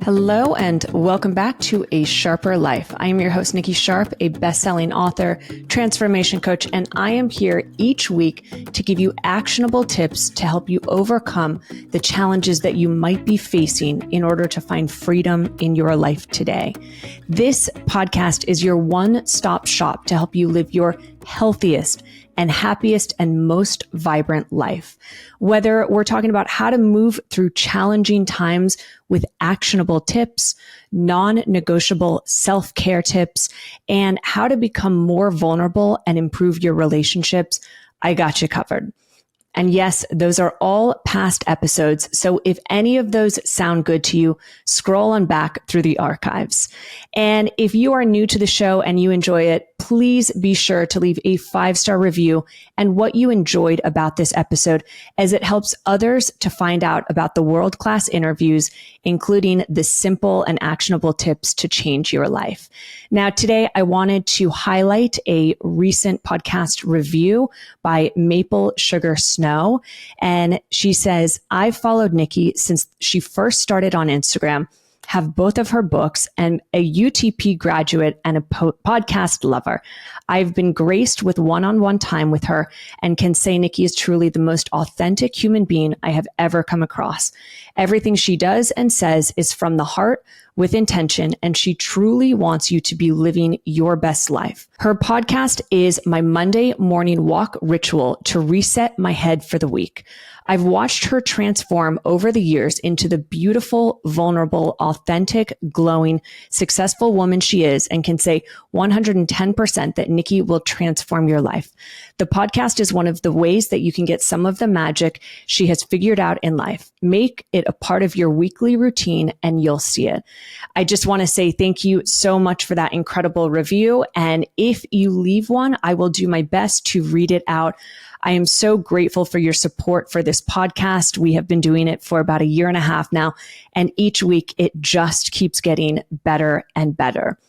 Hello and welcome back to A Sharper Life. I am your host, Nikki Sharp, a best-selling author, transformation coach, and I am here each week to give you actionable tips to help you overcome the challenges that you might be facing in order to find freedom in your life today. This podcast is your one-stop shop to help you live your healthiest and happiest and most vibrant life. Whether we're talking about how to move through challenging times with actionable tips, non-negotiable self-care tips, and how to become more vulnerable and improve your relationships, I got you covered. And yes, those are all past episodes. So if any of those sound good to you, scroll on back through the archives. And if you are new to the show and you enjoy it, please be sure to leave a 5-star review and what you enjoyed about this episode, as it helps others to find out about the world-class interviews, including the simple and actionable tips to change your life. Now, today I wanted to highlight a recent podcast review by Maple Sugar Snow. And she says, I've followed Nikki since she first started on Instagram, have both of her books, and a UTP graduate and a podcast lover. I've been graced with one-on-one time with her and can say Nikki is truly the most authentic human being I have ever come across. Everything she does and says is from the heart, with intention, and she truly wants you to be living your best life. Her podcast is my Monday morning walk ritual to reset my head for the week. I've watched her transform over the years into the beautiful, vulnerable, authentic, glowing, successful woman she is, and can say 110% that Nikki will transform your life. The podcast is one of the ways that you can get some of the magic she has figured out in life. Make it a part of your weekly routine and you'll see it. I just want to say thank you so much for that incredible review. And if you leave one, I will do my best to read it out. I am so grateful for your support for this podcast. We have been doing it for about 1.5 years now, and each week it just keeps getting better and better.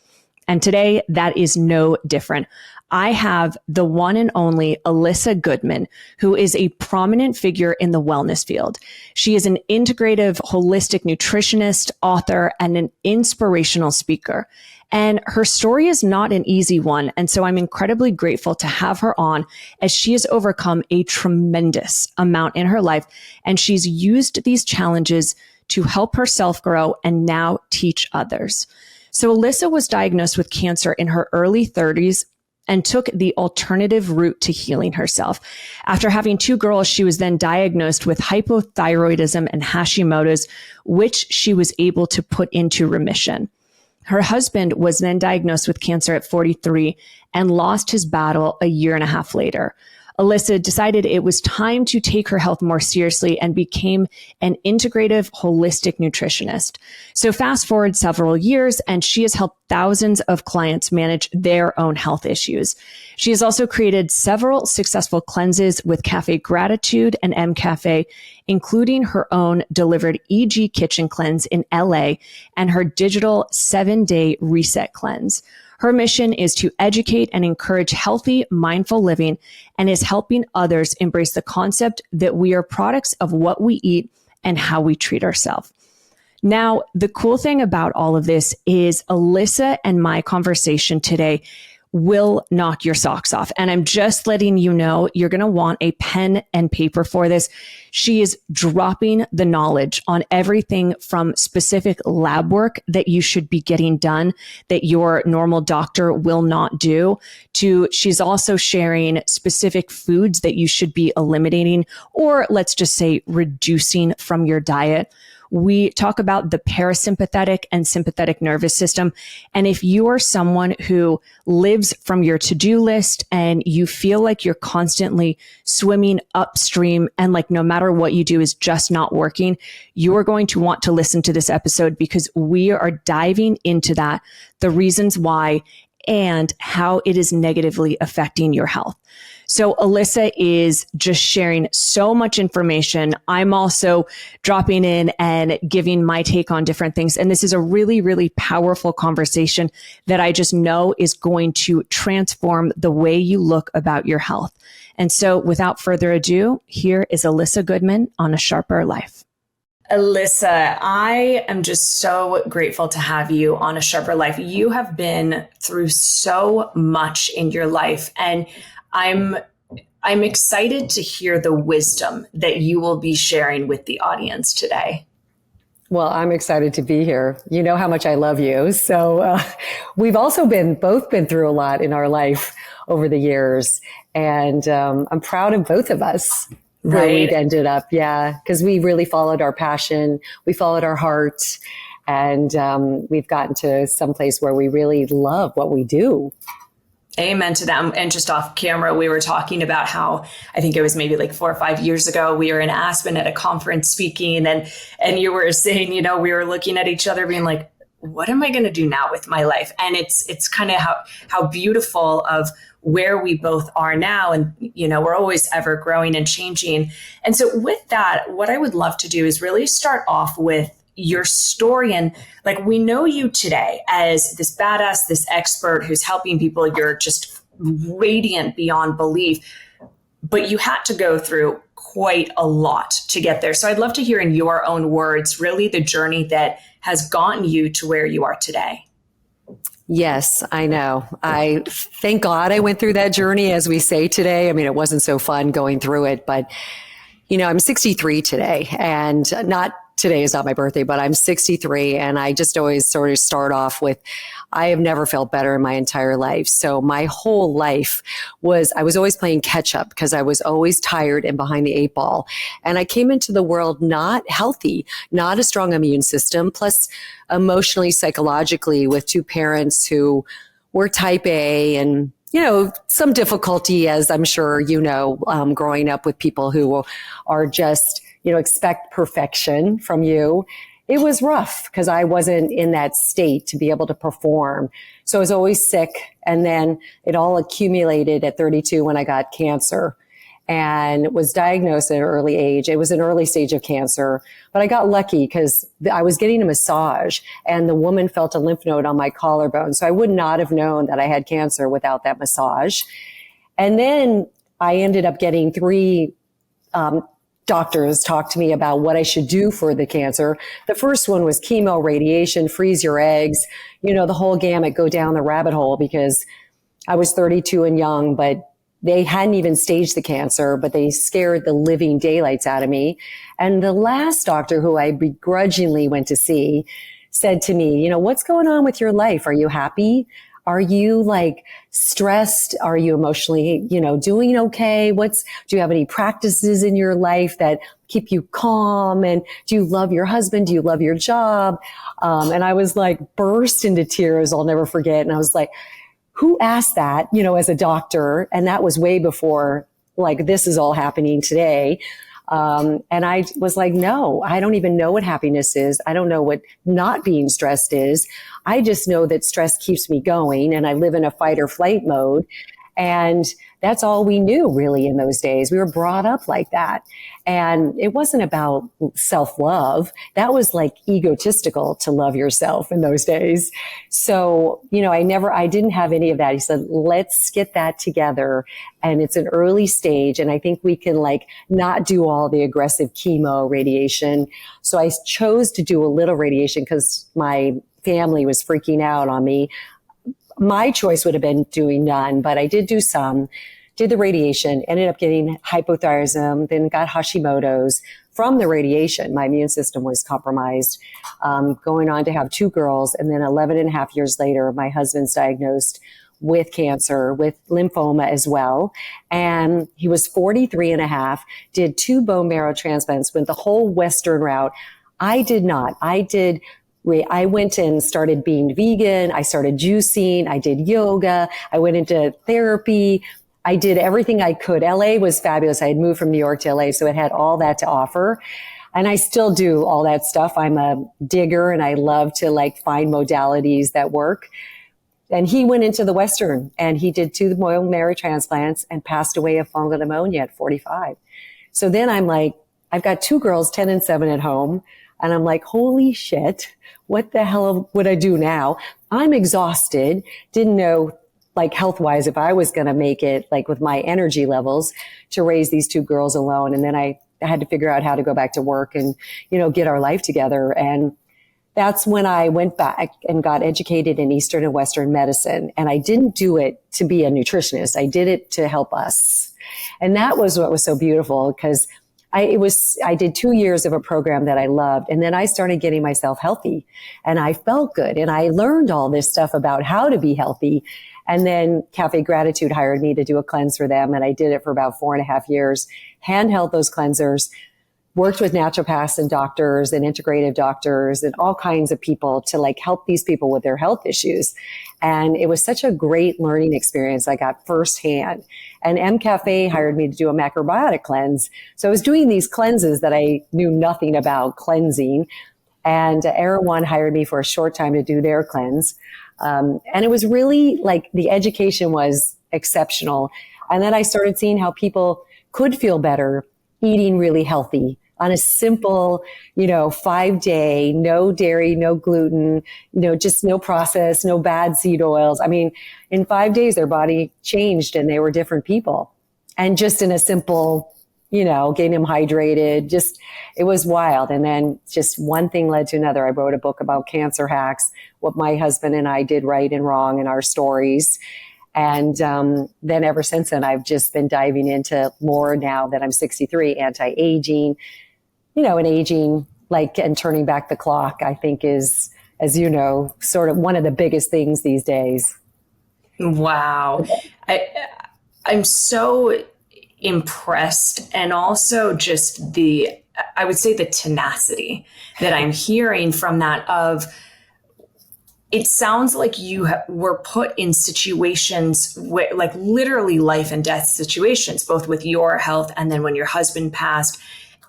And today, that is no different. I have the one and only Elissa Goodman, who is a prominent figure in the wellness field. She is an integrative, holistic nutritionist, author, and an inspirational speaker. And her story is not an easy one. And so I'm incredibly grateful to have her on, as she has overcome a tremendous amount in her life. And she's used these challenges to help herself grow and now teach others. So Elissa was diagnosed with cancer in her early 30s and took the alternative route to healing herself. After having 2 girls, she was then diagnosed with hypothyroidism and Hashimotos, which she was able to put into remission. Her husband was then diagnosed with cancer at 43 and lost his battle 1.5 years later. Elissa decided it was time to take her health more seriously and became an integrative, holistic nutritionist. So fast forward several years, and she has helped thousands of clients manage their own health issues. She has also created several successful cleanses with Cafe Gratitude and M Cafe, including her own delivered EG Kitchen Cleanse in LA and her digital 7-day reset cleanse. Her mission is to educate and encourage healthy, mindful living, and is helping others embrace the concept that we are products of what we eat and how we treat ourselves. Now, the cool thing about all of this is Elissa and my conversation today will knock your socks off. And I'm just letting you know, you're going to want a pen and paper for this. She is dropping the knowledge on everything from specific lab work that you should be getting done that your normal doctor will not do, to she's also sharing specific foods that you should be eliminating, or let's just say reducing from your diet. We talk about the parasympathetic and sympathetic nervous system. And if you are someone who lives from your to-do list and you feel like you're constantly swimming upstream and like no matter what you do is just not working, you are going to want to listen to this episode, because we are diving into that, the reasons why, and how it is negatively affecting your health. So Elissa is just sharing so much information. I'm also dropping in and giving my take on different things. And this is a really, really powerful conversation that I just know is going to transform the way you look about your health. And so without further ado, here is Elissa Goodman on A Sharper Life. Elissa, I am just so grateful to have you on A Sharper Life. You have been through so much in your life, and I'm I'm excited to hear the wisdom that you will be sharing with the audience today. Well, I'm excited to be here. You know how much I love you. So we've also both been through a lot in our life over the years. And I'm proud of both of us where we've Right? ended up. Yeah, because we really followed our passion. We followed our heart. And we've gotten to some place where we really love what we do. Amen to them. And just off camera, we were talking about how I think it was maybe like 4 or 5 years ago, we were in Aspen at a conference speaking, and you were saying, we were looking at each other being like, what am I going to do now with my life? And it's kind of how beautiful of where we both are now. And, we're always ever growing and changing. And so with that, what I would love to do is really start off with your story. And like, we know you today as this badass, this expert who's helping people. You're just radiant beyond belief, but you had to go through quite a lot to get there. So I'd love to hear in your own words, really the journey that has gotten you to where you are today. Yes, I know. I thank God I went through that journey, as we say today. I mean, it wasn't so fun going through it, but I'm 63 today, and today is not my birthday, but I'm 63. And I just always sort of start off with, I have never felt better in my entire life. So my whole life I was always playing catch up because I was always tired and behind the 8 ball. And I came into the world not healthy, not a strong immune system, plus emotionally, psychologically with two parents who were type A and some difficulty, as I'm sure growing up with people who are just, expect perfection from you. It was rough because I wasn't in that state to be able to perform. So I was always sick. And then it all accumulated at 32 when I got cancer and was diagnosed at an early age. It was an early stage of cancer, but I got lucky because I was getting a massage and the woman felt a lymph node on my collarbone. So I would not have known that I had cancer without that massage. And then I ended up getting three doctors talk to me about what I should do for the cancer. The first one was chemo, radiation, freeze your eggs, the whole gamut, go down the rabbit hole because I was 32 and young, but they hadn't even staged the cancer, but they scared the living daylights out of me. And the last doctor who I begrudgingly went to see said to me, what's going on with your life? Are you happy? Are you like stressed? Are you emotionally, doing okay? Do you have any practices in your life that keep you calm? And do you love your husband? Do you love your job? And I was like burst into tears. I'll never forget. And I was like, who asked that, as a doctor? And that was way before like this is all happening today. And I was like, no, I don't even know what happiness is. I don't know what not being stressed is. I just know that stress keeps me going and I live in a fight or flight mode. And that's all we knew really in those days. We were brought up like that. And it wasn't about self-love. That was like egotistical to love yourself in those days. So, I didn't have any of that. He said, let's get that together. And it's an early stage. And I think we can like not do all the aggressive chemo radiation. So I chose to do a little radiation because my family was freaking out on me. My choice would have been doing none, but I did do some, did the radiation, ended up getting hypothyroidism, then got Hashimoto's from the radiation. My immune system was compromised, going on to have 2 girls. And then 11 and a half years later, my husband's diagnosed with cancer, with lymphoma as well. And he was 43 and a half, did 2 bone marrow transplants, went the whole Western route. I did not. I went and started being vegan. I started juicing. I did yoga. I went into therapy. I did everything I could. LA was fabulous. I had moved from New York to LA, so it had all that to offer. And I still do all that stuff. I'm a digger and I love to like find modalities that work. And he went into the Western and he did 2 bone marrow transplants and passed away of fungal pneumonia at 45. So then I'm like, I've got 2 girls, 10 and 7 at home. And I'm like, holy shit, what the hell would I do now? I'm exhausted. Didn't know like health-wise if I was going to make it like with my energy levels to raise these 2 girls alone. And then I had to figure out how to go back to work and, get our life together. And that's when I went back and got educated in Eastern and Western medicine. And I didn't do it to be a nutritionist. I did it to help us. And that was what was so beautiful, because I did 2 years of a program that I loved. And then I started getting myself healthy and I felt good. And I learned all this stuff about how to be healthy. And then Cafe Gratitude hired me to do a cleanse for them. And I did it for about 4.5 years, handheld those cleansers, worked with naturopaths and doctors and integrative doctors and all kinds of people to like help these people with their health issues. And it was such a great learning experience I got firsthand. And M Cafe hired me to do a macrobiotic cleanse. So I was doing these cleanses that I knew nothing about cleansing. And Erewhon hired me for a short time to do their cleanse. And it was really like the education was exceptional. And then I started seeing how people could feel better eating really healthy on a simple, 5-day, no dairy, no gluten, just no processed, no bad seed oils. I mean, in 5 days, their body changed and they were different people. And just in a simple, getting them hydrated, it was wild. And then just one thing led to another. I wrote a book about cancer hacks, what my husband and I did right and wrong in our stories. And then ever since then, I've just been diving into more now that I'm 63, anti-aging, and aging, and turning back the clock, I think is, as you know, sort of one of the biggest things these days. Wow. I'm so impressed. And also just I would say the tenacity that I'm hearing from that of, it sounds like you were put in situations where, like, literally life and death situations, both with your health and then when your husband passed.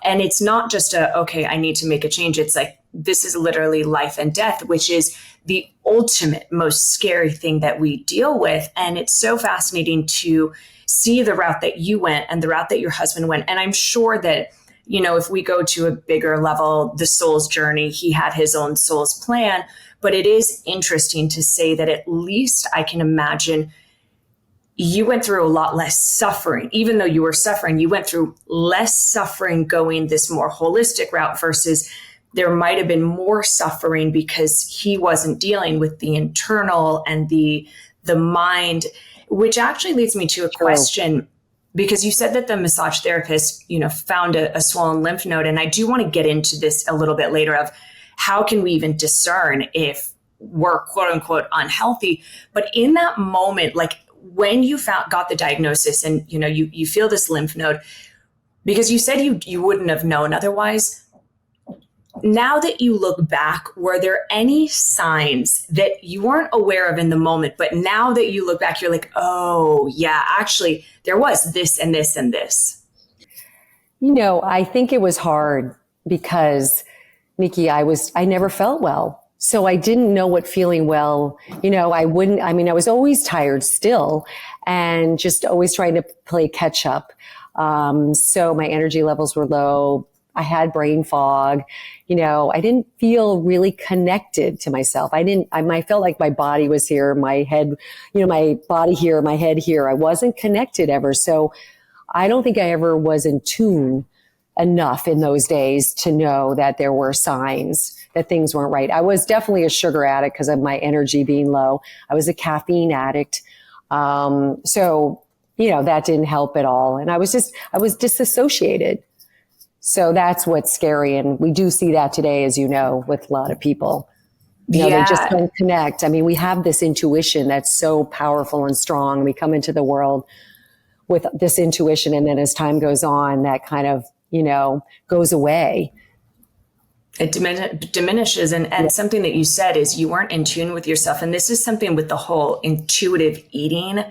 And it's not just okay, I need to make a change. It's like, this is literally life and death, which is the ultimate, most scary thing that we deal with. And it's so fascinating to see the route that you went and the route that your husband went. And I'm sure that, if we go to a bigger level, the soul's journey, he had his own soul's plan. But it is interesting to say that at least I can imagine you went through a lot less suffering. Even though you were suffering, you went through less suffering going this more holistic route versus there might have been more suffering because he wasn't dealing with the internal and the mind, which actually leads me to a question, because you said that the massage therapist, found a swollen lymph node. And I do want to get into this a little bit later of how can we even discern if we're quote unquote unhealthy? But in that moment, like when you got the diagnosis and, you feel this lymph node, because you said you wouldn't have known otherwise. Now that you look back, were there any signs that you weren't aware of in the moment, but now that you look back, you're like, oh yeah, actually there was this and this and this? I think it was hard because, Nikki, I never felt well. So I didn't know what feeling well, I was always tired still and just always trying to play catch up. So my energy levels were low. I had brain fog. I didn't feel really connected to myself. I felt like my body was here, my head, my body here, my head here. I wasn't connected ever. So I don't think I ever was in tune enough in those days to know that there were signs that things weren't right. I was definitely a sugar addict because of my energy being low. I was a caffeine addict. So, that didn't help at all. And I was disassociated. So that's what's scary. And we do see that today, as you know, with a lot of people. They just don't connect. We have this intuition that's so powerful and strong. We come into the world with this intuition. And then as time goes on, that kind of, goes away. It diminishes. And something that you said is you weren't in tune with yourself. And this is something with the whole intuitive eating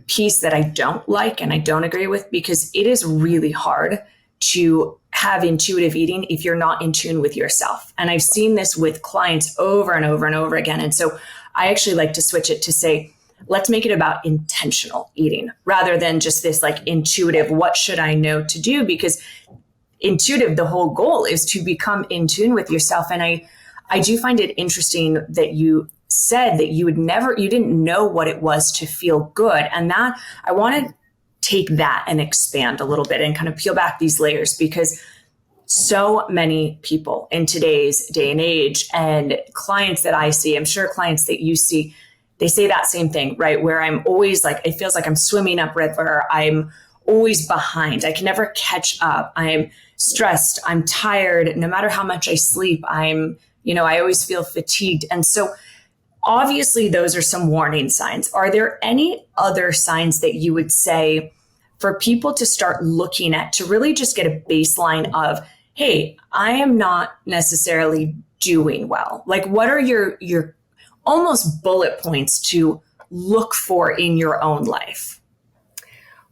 piece that I don't like and I don't agree with, because it is really hard to have intuitive eating if you're not in tune with yourself. And I've seen this with clients over and over and over again. And so I actually like to switch it to say, let's make it about intentional eating rather than just this like intuitive, what should I know to do? Because intuitive, the whole goal is to become in tune with yourself. And I do find it interesting that you said that you didn't know what it was to feel good. And that I wanted take that and expand a little bit and kind of peel back these layers, because so many people in today's day and age, and clients that I see, I'm sure clients that you see, they say that same thing, right? Where I'm always like, it feels like I'm swimming upriver. I'm always behind. I can never catch up. I'm stressed. I'm tired. No matter how much I sleep, I always feel fatigued. And so obviously those are some warning signs. Are there any other signs that you would say for people to start looking at to really just get a baseline of, hey, I am not necessarily doing well? Like, what are your almost bullet points to look for in your own life?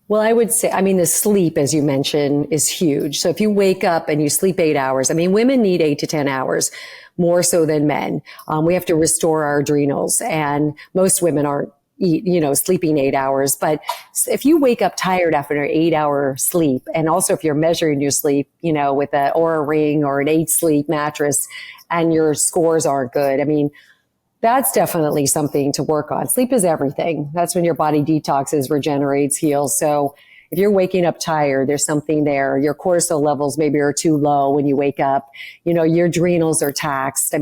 Well, I would say, the sleep, as you mentioned, is huge. So if you wake up and you sleep 8 hours, women need 8 to 10 hours more so than men. We have to restore our adrenals, and most women aren't sleeping 8 hours. But if you wake up tired after an 8-hour sleep, and also if you're measuring your sleep, with an Oura Ring or an 8 Sleep mattress, and your scores aren't good, that's definitely something to work on. Sleep is everything. That's when your body detoxes, regenerates, heals. So if you're waking up tired, there's something there. Your cortisol levels maybe are too low when you wake up. Your adrenals are taxed.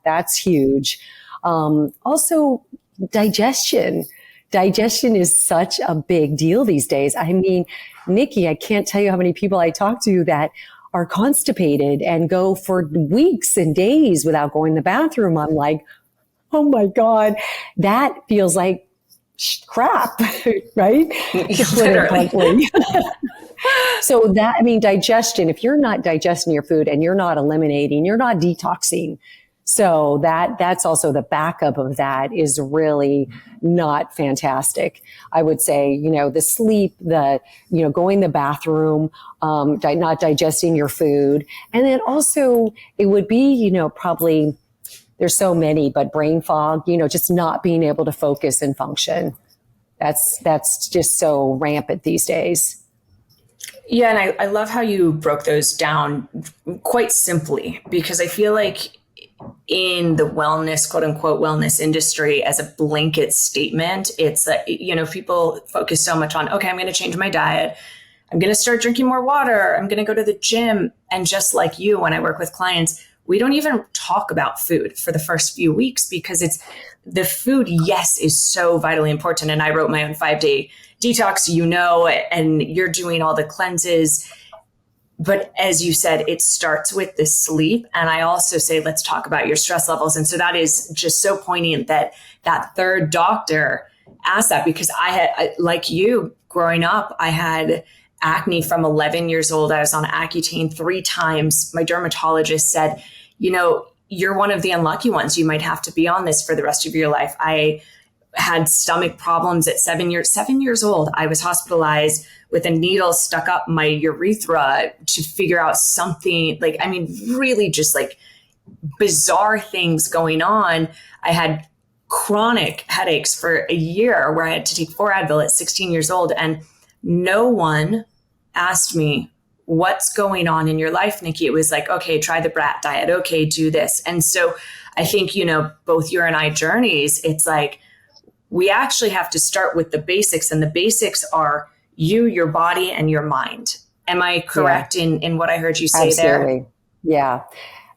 That's huge. Also, digestion. Digestion is such a big deal these days. Nikki, I can't tell you how many people I talk to that are constipated and go for weeks and days without going to the bathroom. I'm like, oh my God, that feels like crap, right? Literally. So digestion, if you're not digesting your food and you're not eliminating, you're not detoxing. So that's also the backup of that is really not fantastic. I would say, the sleep, going to the bathroom, not digesting your food. And then also it would be, probably, there's so many, but brain fog, just not being able to focus and function. That's just so rampant these days. Yeah. And I love how you broke those down quite simply, because I feel like in the wellness, quote unquote, wellness industry, as a blanket statement, it's people focus so much on, okay, I'm going to change my diet. I'm going to start drinking more water. I'm going to go to the gym. And just like you, when I work with clients, we don't even talk about food for the first few weeks, because it's the food, yes, is so vitally important. And I wrote my own 5-day detox, and you're doing all the cleanses. But as you said, it starts with the sleep. And I also say, let's talk about your stress levels. And so that is just so poignant that third doctor asked that, because like you, growing up, I had acne from 11 years old. I was on Accutane 3 times. My dermatologist said, you're one of the unlucky ones. You might have to be on this for the rest of your life. I had stomach problems at 7 years old. I was hospitalized with a needle stuck up my urethra to figure out something, really just like bizarre things going on. I had chronic headaches for a year where I had to take 4 Advil at 16 years old. And no one asked me, what's going on in your life, Nikki? It was like, okay, try the brat diet. Okay, do this. And so I think, both your and I journeys, it's like, we actually have to start with the basics, and the basics are you, your body, and your mind. Am I correct in what I heard you say? Absolutely. There? Yeah.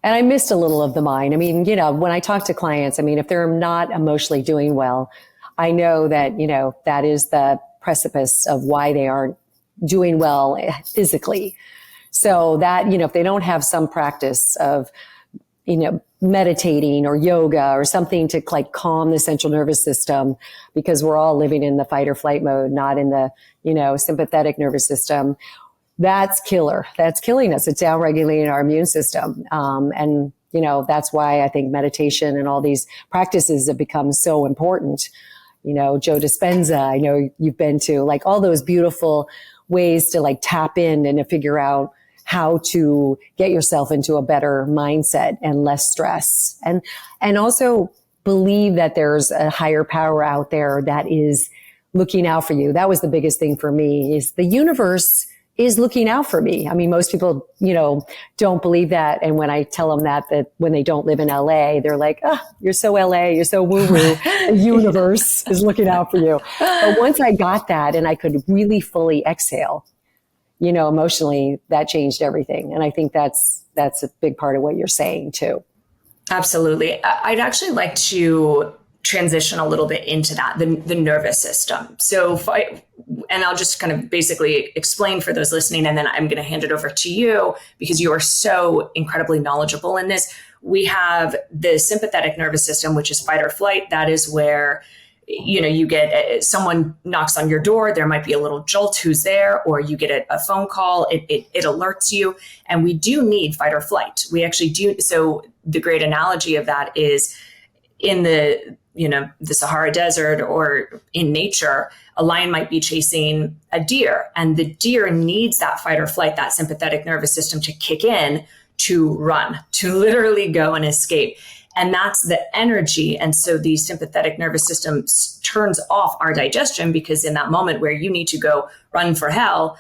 And I missed a little of the mind. When I talk to clients, if they're not emotionally doing well, I know that, that is the precipice of why they aren't doing well physically. So that, if they don't have some practice of, meditating or yoga or something to like calm the central nervous system, because we're all living in the fight or flight mode, not in the, sympathetic nervous system. That's killer. That's killing us. It's downregulating our immune system. And that's why I think meditation and all these practices have become so important. Joe Dispenza, I know you've been to, like, all those beautiful ways to like tap in and to figure out how to get yourself into a better mindset and less stress. And also believe that there's a higher power out there that is looking out for you. That was the biggest thing for me, is the universe is looking out for me. I mean, most people, don't believe that. And when I tell them that when they don't live in LA, they're like, oh, you're so LA, you're so woo-woo. The universe is looking out for you. But once I got that and I could really fully exhale, emotionally, that changed everything. And I think that's a big part of what you're saying too. Absolutely. I'd actually like to transition a little bit into that, the nervous system. So and I'll just kind of basically explain for those listening, and then I'm going to hand it over to you because you are so incredibly knowledgeable in this. We have the sympathetic nervous system, which is fight or flight. That is where, you get someone knocks on your door, there might be a little jolt, who's there, or you get a phone call, it alerts you. And we do need fight or flight. We actually do. So the great analogy of that is in the Sahara Desert or in nature, a lion might be chasing a deer, and the deer needs that fight or flight, that sympathetic nervous system to kick in to run, to literally go and escape. And that's the energy. And so the sympathetic nervous system turns off our digestion, because in that moment where you need to go run for hell,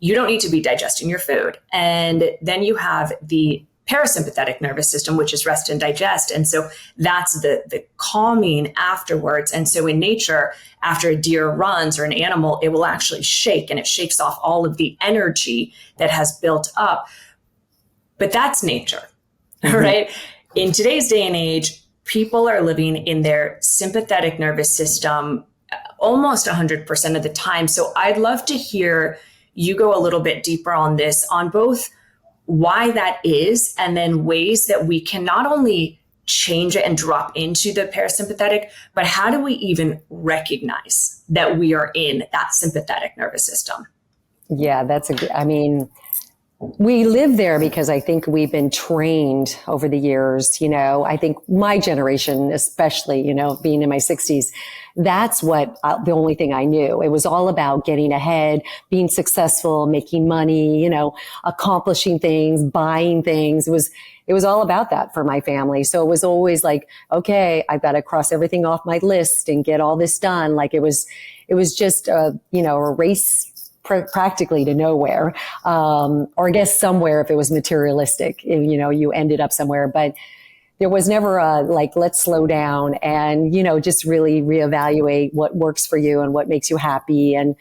you don't need to be digesting your food. And then you have the parasympathetic nervous system, which is rest and digest. And so that's the calming afterwards. And so in nature, after a deer runs or an animal, it will actually shake, and it shakes off all of the energy that has built up. But that's nature, right? In today's day and age, people are living in their sympathetic nervous system almost 100% of the time. So I'd love to hear you go a little bit deeper on this, on both why that is, and then ways that we can not only change it and drop into the parasympathetic, but how do we even recognize that we are in that sympathetic nervous system? Yeah, we live there because I think we've been trained over the years. I think my generation, especially, being in my 60s, that's what the only thing I knew. It was all about getting ahead, being successful, making money, accomplishing things, buying things. It was all about that for my family. So it was always like, okay, I've got to cross everything off my list and get all this done. Like it was just a race practically to nowhere, or I guess somewhere if it was materialistic, you ended up somewhere, but there was never let's slow down and, just really reevaluate what works for you and what makes you happy. And,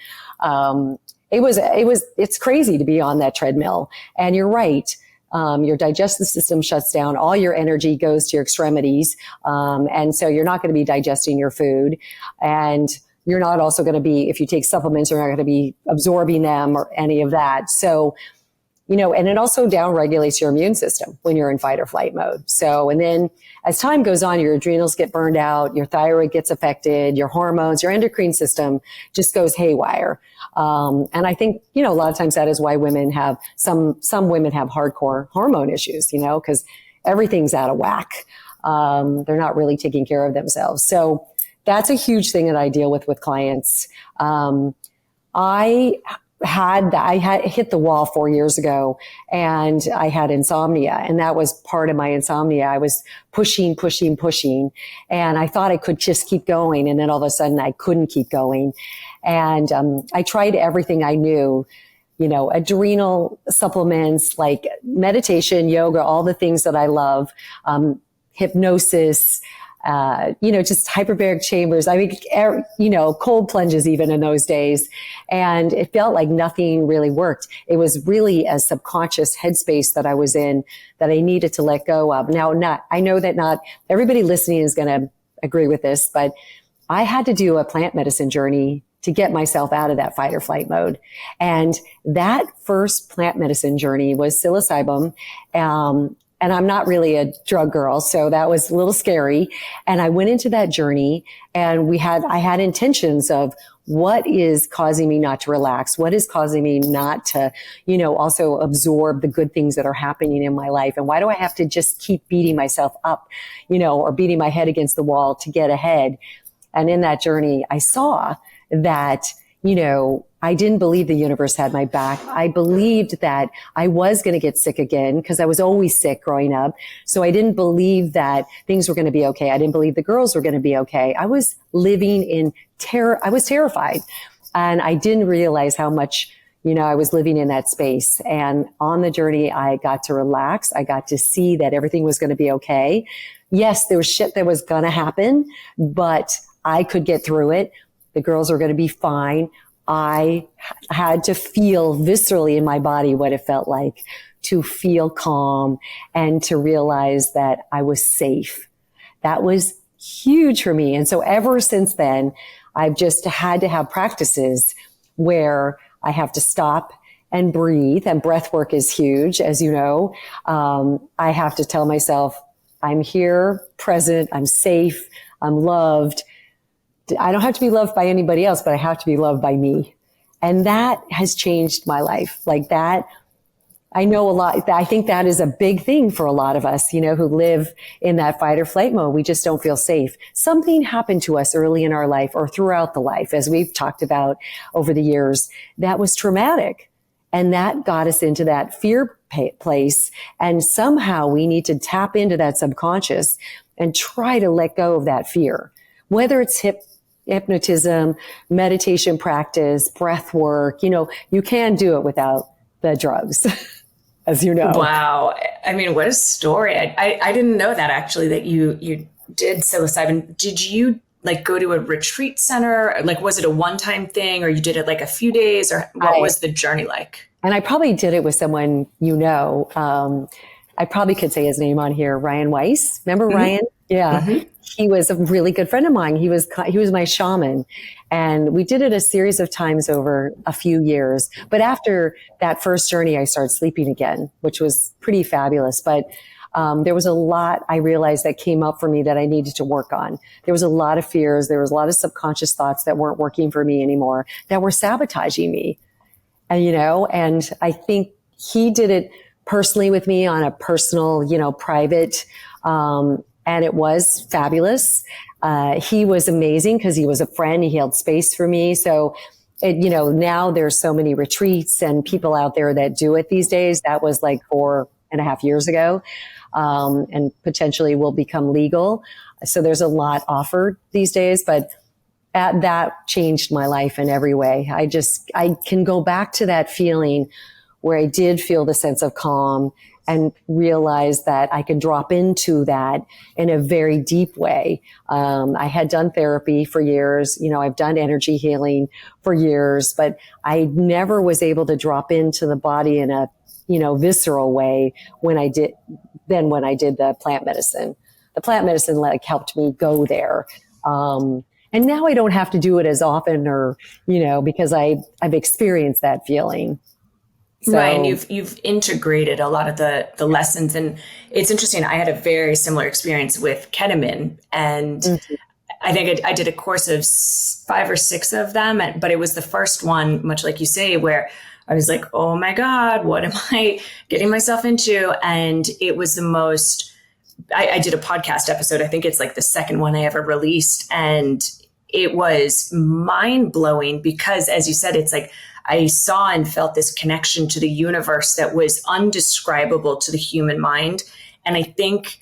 it's crazy to be on that treadmill. And you're right. Your digestive system shuts down. All your energy goes to your extremities. And so you're not going to be digesting your food, and you're not also going to be, if you take supplements, you're not going to be absorbing them or any of that. So, and it also downregulates your immune system when you're in fight or flight mode. So, and then as time goes on, your adrenals get burned out, your thyroid gets affected, your hormones, your endocrine system just goes haywire. And I think, a lot of times that is why women have, some women have hardcore hormone issues, because everything's out of whack. They're not really taking care of themselves. So that's a huge thing that I deal with clients. I had hit the wall 4 years ago, and I had insomnia, and that was part of my insomnia. I was pushing, and I thought I could just keep going. And then all of a sudden I couldn't keep going. And, I tried everything I knew, adrenal supplements, like meditation, yoga, all the things that I love, hypnosis, just hyperbaric chambers. I mean, cold plunges even in those days. And it felt like nothing really worked. It was really a subconscious headspace that I was in that I needed to let go of. Now, I know that not everybody listening is going to agree with this, but I had to do a plant medicine journey to get myself out of that fight or flight mode. And that first plant medicine journey was psilocybin. And I'm not really a drug girl, so that was a little scary. And I went into that journey, and I had intentions of what is causing me not to relax? What is causing me not to, also absorb the good things that are happening in my life? And why do I have to just keep beating myself up, or beating my head against the wall to get ahead? And in that journey, I saw that, I didn't believe the universe had my back. I believed that I was going to get sick again because I was always sick growing up. So I didn't believe that things were going to be okay. I didn't believe the girls were going to be okay. I was living in terror. I was terrified, and I didn't realize how much, I was living in that space. And on the journey, I got to relax. I got to see that everything was going to be okay. Yes, there was shit that was going to happen, but I could get through it. The girls were going to be fine. I had to feel viscerally in my body what it felt like to feel calm and to realize that I was safe. That was huge for me. And so ever since then, I've just had to have practices where I have to stop and breathe. And breath work is huge, as you know. I have to tell myself, I'm here, present, I'm safe, I'm loved. I don't have to be loved by anybody else, but I have to be loved by me. And that has changed my life. Like that, I know a lot. I think that is a big thing for a lot of us, who live in that fight or flight mode. We just don't feel safe. Something happened to us early in our life or throughout the life, as we've talked about over the years, that was traumatic. And that got us into that fear place. And somehow we need to tap into that subconscious and try to let go of that fear, whether it's hypnotism, meditation practice, breath work. You can do it without the drugs. As you know. Wow. I mean, what a story. I didn't know that actually, that you did psilocybin. Did you go to a retreat center? Was it a one-time thing, or you did it a few days, or what was the journey like? And I probably did it with someone, I probably could say his name on here, Ryan Weiss. Remember Ryan? Yeah. Mm-hmm. He was a really good friend of mine. He was my shaman, and we did it a series of times over a few years. But after that first journey, I started sleeping again, which was pretty fabulous. But there was a lot I realized that came up for me that I needed to work on. There was a lot of fears. There was a lot of subconscious thoughts that weren't working for me anymore, that were sabotaging me. And I think he did it personally with me on a personal, private, and it was fabulous. He was amazing because he was a friend. He held space for me. So, now there's so many retreats and people out there that do it these days. That was 4.5 years ago, and potentially will become legal. So there's a lot offered these days, but that changed my life in every way. I can go back to that feeling where I did feel the sense of calm and realize that I could drop into that in a very deep way. I had done therapy for years. I've done energy healing for years, but I never was able to drop into the body in a, visceral way when I did the plant medicine. The plant medicine helped me go there. And now I don't have to do it as often or, because I've experienced that feeling. So, right. And you've integrated a lot of the lessons. And it's interesting. I had a very similar experience with ketamine. And mm-hmm. I think I did a course of 5 or 6 of them. But it was the first one, much like you say, where I was like, oh my God, what am I getting myself into? And it was the most, I did a podcast episode. I think it's the second one I ever released. And it was mind blowing because, as you said, it's I saw and felt this connection to the universe that was undescribable to the human mind. And I think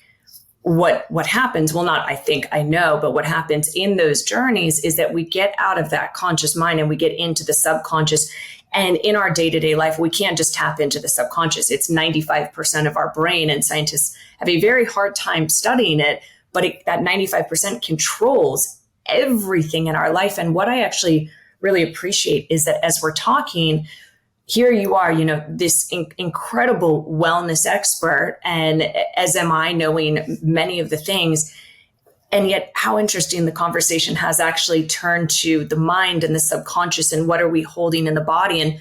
what happens, well, not I think, I know, but what happens in those journeys is that we get out of that conscious mind and we get into the subconscious. And in our day-to-day life, we can't just tap into the subconscious. It's 95% of our brain, and scientists have a very hard time studying it, but that 95% controls everything in our life. And what I actually really appreciate is that as we're talking, here you are, this incredible wellness expert, and as am I, knowing many of the things. And yet how interesting the conversation has actually turned to the mind and the subconscious and what are we holding in the body. And,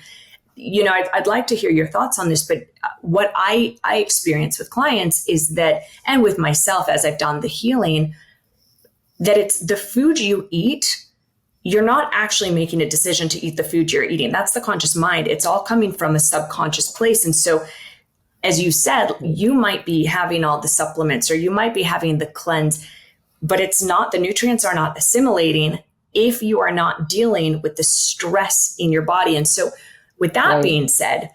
I'd like to hear your thoughts on this, but what I experience with clients is that, and with myself as I've done the healing, that it's the food you eat. You're not actually making a decision to eat the food you're eating. That's the conscious mind. It's all coming from a subconscious place. And so, as you said, you might be having all the supplements or you might be having the cleanse, but it's not, the nutrients are not assimilating if you are not dealing with the stress in your body. And so with that being said,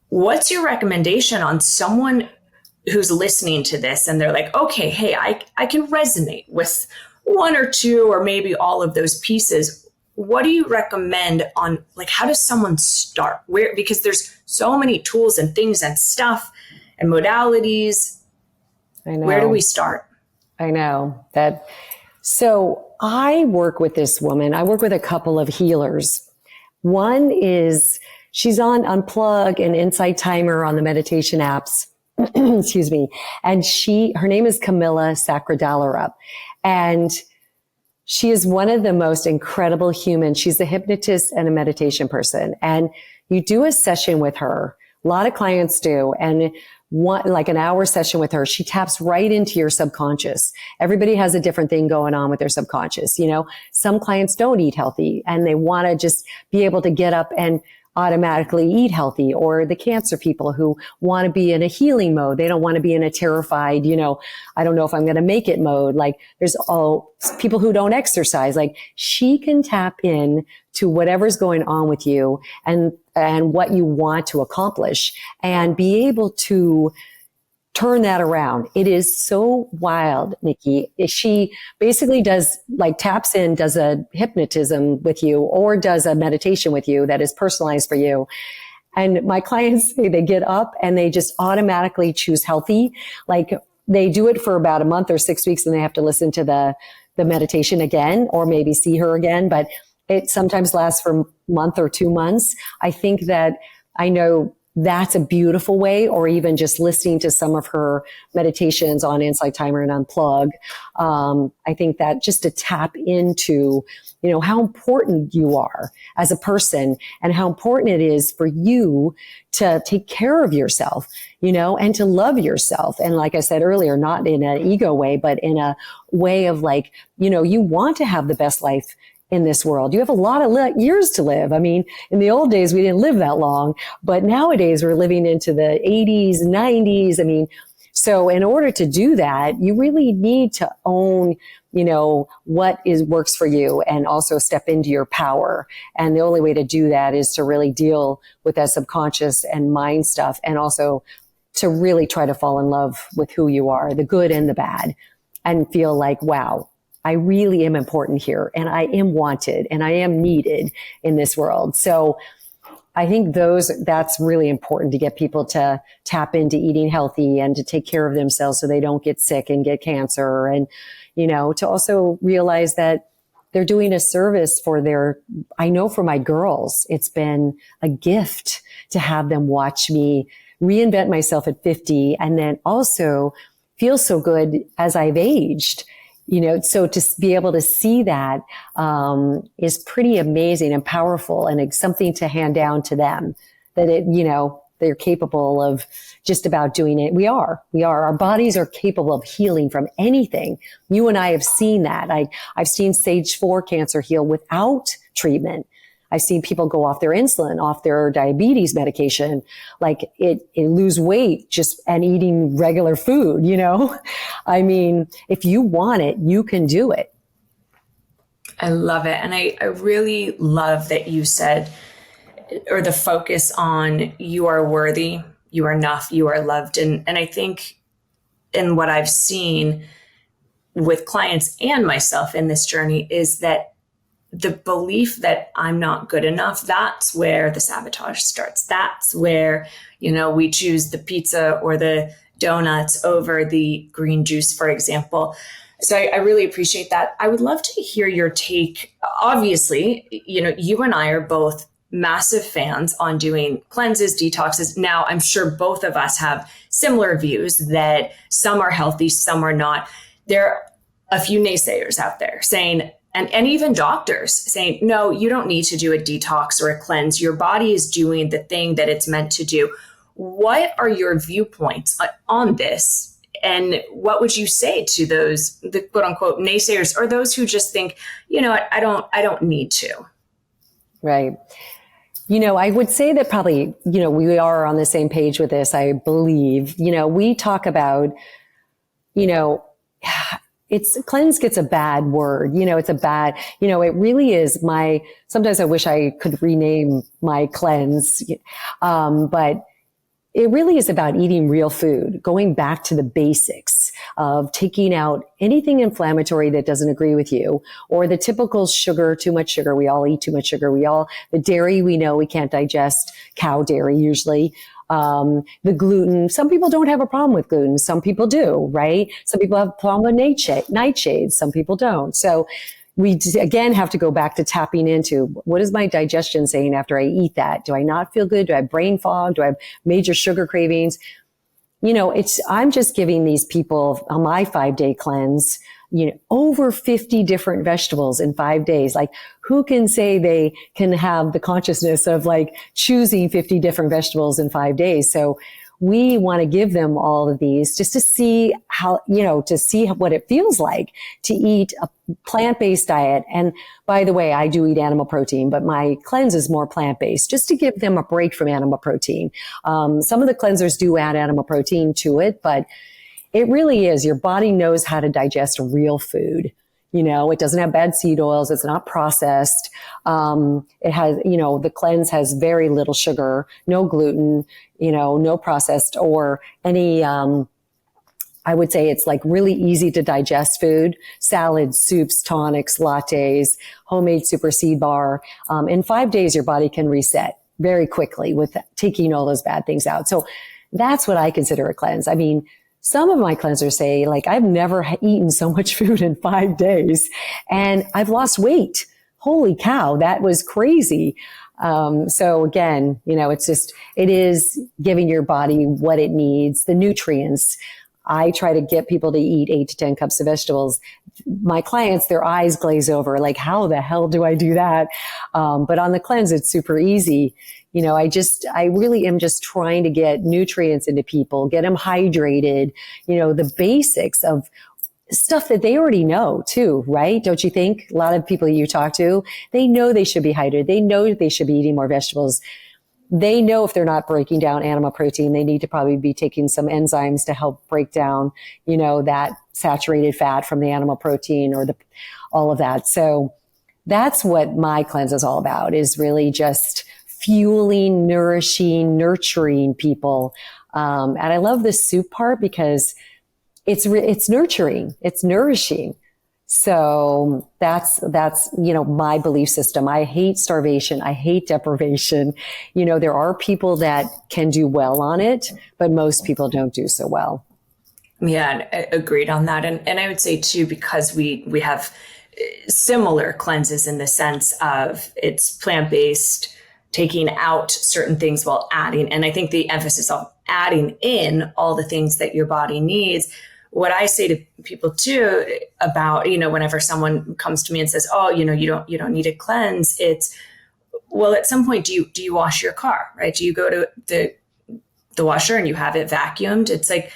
what's your recommendation on someone who's listening to this and they're like, okay, hey, I can resonate with 1 or 2 or maybe all of those pieces. what do you recommend on like, how does someone start? Because there's so many tools and things and stuff and modalities. I know. Where do we start? I know that. So I work with this woman. I work with a couple of healers. One is she's on Unplug and Insight Timer on the meditation apps. Excuse me. And her name is Camilla Sacradalarup. And she is one of the most incredible humans. She's a hypnotist and a meditation person. And you do a session with her. A lot of clients do. And like an hour session with her, she taps right into your subconscious. Everybody has a different thing going on with their subconscious. Some clients don't eat healthy and they want to just be able to get up and automatically eat healthy, or the cancer people who want to be in a healing mode. They don't want to be in a terrified, I don't know if I'm going to make it mode. Like there's all people who don't exercise. Like she can tap in to whatever's going on with you and what you want to accomplish and be able to turn that around. It is so wild, Nikki. She basically taps in, does a hypnotism with you or does a meditation with you that is personalized for you. And my clients say they get up and they just automatically choose healthy. Like they do it for about a month or 6 weeks and they have to listen to the meditation again or maybe see her again. But it sometimes lasts for a month or 2 months. I think that I know that's a beautiful way, or even just listening to some of her meditations on Insight Timer and Unplug. I think that just to tap into, how important you are as a person and how important it is for you to take care of yourself, and to love yourself. And like I said earlier, not in an ego way, but in a way of like, you want to have the best life in this world. You have a lot of years to live. I mean, in the old days, we didn't live that long, but nowadays we're living into the 80s, 90s. I mean, so in order to do that, you really need to own, what works for you and also step into your power. And the only way to do that is to really deal with that subconscious and mind stuff, and also to really try to fall in love with who you are, the good and the bad, and feel like, wow, I really am important here and I am wanted and I am needed in this world. So I think that's really important to get people to tap into eating healthy and to take care of themselves so they don't get sick and get cancer. And, to also realize that they're doing a service I know for my girls, it's been a gift to have them watch me reinvent myself at 50 and then also feel so good as I've aged. So to be able to see that is pretty amazing and powerful, and it's something to hand down to them that they're capable of just about doing it. We are. Our bodies are capable of healing from anything. You and I have seen that. I've seen stage 4 cancer heal without treatment. I've seen people go off their insulin, off their diabetes medication, like it lose weight just and eating regular food, I mean, if you want it, you can do it. I love it. And I really love that you said, or the focus on you are worthy, you are enough, you are loved. And I think in what I've seen with clients and myself in this journey is that the belief that I'm not good enough, that's where the sabotage starts. That's where, we choose the pizza or the donuts over the green juice, for example. So I really appreciate that. I would love to hear your take. Obviously, you and I are both massive fans on doing cleanses, detoxes. Now, I'm sure both of us have similar views that some are healthy, some are not. There are a few naysayers out there saying, and even doctors saying, no, you don't need to do a detox or a cleanse. Your body is doing the thing that it's meant to do. What are your viewpoints on this? And what would you say to those, the quote unquote naysayers, or those who just think, I don't need to? Right. I would say that probably, we are on the same page with this. I believe, we talk about, cleanse gets a bad word, it's a bad, it really is sometimes I wish I could rename my cleanse. But it really is about eating real food, going back to the basics of taking out anything inflammatory that doesn't agree with you, or the typical sugar, too much sugar. We all eat too much sugar. The dairy, we know we can't digest, cow dairy usually. The gluten, some people don't have a problem with gluten. Some people do, right? Some people have a problem with nightshades. Some people don't. So we again have to go back to tapping into, what is my digestion saying after I eat that? Do I not feel good? Do I have brain fog? Do I have major sugar cravings? I'm just giving these people on my 5-day cleanse, over 50 different vegetables in 5 days. Like, who can say they can have the consciousness of like choosing 50 different vegetables in 5 days? So we want to give them all of these just to see how, to see what it feels like to eat a plant-based diet. And by the way, I do eat animal protein, but my cleanse is more plant-based, just to give them a break from animal protein. Some of the cleansers do add animal protein to it, but it really is, your body knows how to digest real food. It doesn't have bad seed oils. It's not processed. It has, the cleanse has very little sugar, no gluten, no processed or any, I would say it's like really easy to digest food, salads, soups, tonics, lattes, homemade super seed bar. In 5 days, your body can reset very quickly with taking all those bad things out. So that's what I consider a cleanse. I mean, some of my cleansers say, like, I've never eaten so much food in 5 days and I've lost weight. Holy cow, that was crazy. So again, it is giving your body what it needs, the nutrients. I try to get people to eat 8 to 10 cups of vegetables. My clients, their eyes glaze over, like, how the hell do I do that? But on the cleanse, it's super easy. I really am just trying to get nutrients into people, get them hydrated, the basics of stuff that they already know too, right? Don't you think? A lot of people you talk to, they know they should be hydrated. They know they should be eating more vegetables. They know if they're not breaking down animal protein, they need to probably be taking some enzymes to help break down, that saturated fat from the animal protein or all of that. So that's what my cleanse is all about, is really just fueling, nourishing, nurturing people. And I love the soup part because it's nurturing, it's nourishing. So that's, my belief system. I hate starvation. I hate deprivation. There are people that can do well on it, but most people don't do so well. Yeah, agreed on that. And I would say too, because we have similar cleanses in the sense of it's plant-based, taking out certain things while adding. And I think the emphasis of adding in all the things that your body needs. What I say to people too about, whenever someone comes to me and says, oh, you don't need a cleanse. It's, well, at some point, do you wash your car, right? Do you go to the washer and you have it vacuumed? It's like,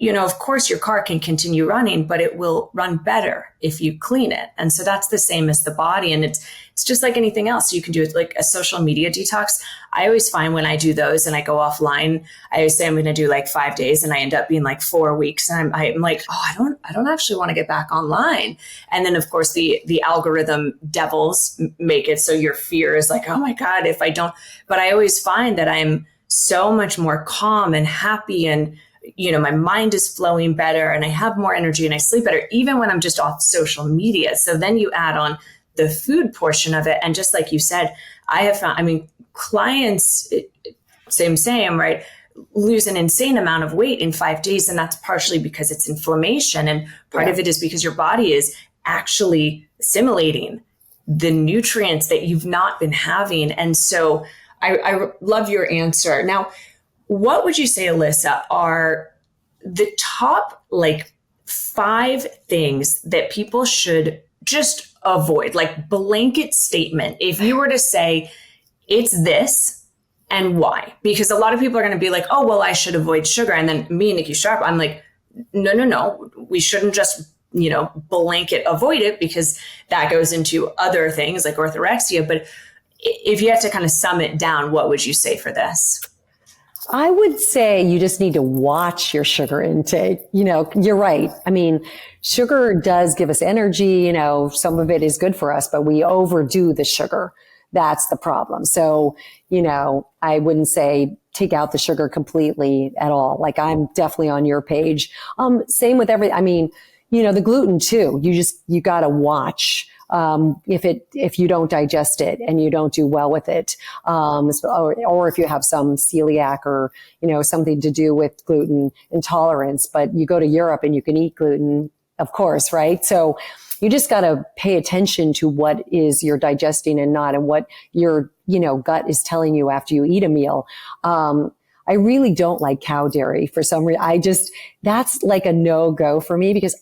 of course your car can continue running, but it will run better if you clean it. And so that's the same as the body. And it's just like anything else. You can do it like a social media detox. I always find when I do those and I go offline, I always say I'm going to do like 5 days and I end up being like 4 weeks. And I'm like, oh, I don't actually want to get back online. And then of course the algorithm devils make it so your fear is like, oh my God, if I don't, but I always find that I'm so much more calm and happy, and my mind is flowing better and I have more energy and I sleep better, even when I'm just off social media. So then you add on the food portion of it. And just like you said, I have found, clients, same, right, lose an insane amount of weight in 5 days. And that's partially because it's inflammation. And part of it is because your body is actually assimilating the nutrients that you've not been having. And so I love your answer. Now, what would you say, Elissa, are the top 5 things that people should just avoid, like blanket statement? If you were to say it's this and why, because a lot of people are going to be like, oh, well, I should avoid sugar. And then me, Nikki Sharp, I'm like, no, we shouldn't just, blanket avoid it, because that goes into other things like orthorexia. But if you had to kind of sum it down, what would you say for this? I would say you just need to watch your sugar intake. You're right. Sugar does give us energy. Some of it is good for us, but we overdo the sugar. that's the problem. So, I wouldn't say take out the sugar completely at all. Like, I'm definitely on your page. Same with the gluten too. You got to watch, if you don't digest it and you don't do well with it, or if you have some celiac or, something to do with gluten intolerance, but you go to Europe and you can eat gluten, of course, right? So you just got to pay attention to what is you're digesting and not, and what your, gut is telling you after you eat a meal. I really don't like cow dairy for some reason. That's like a no-go for me, because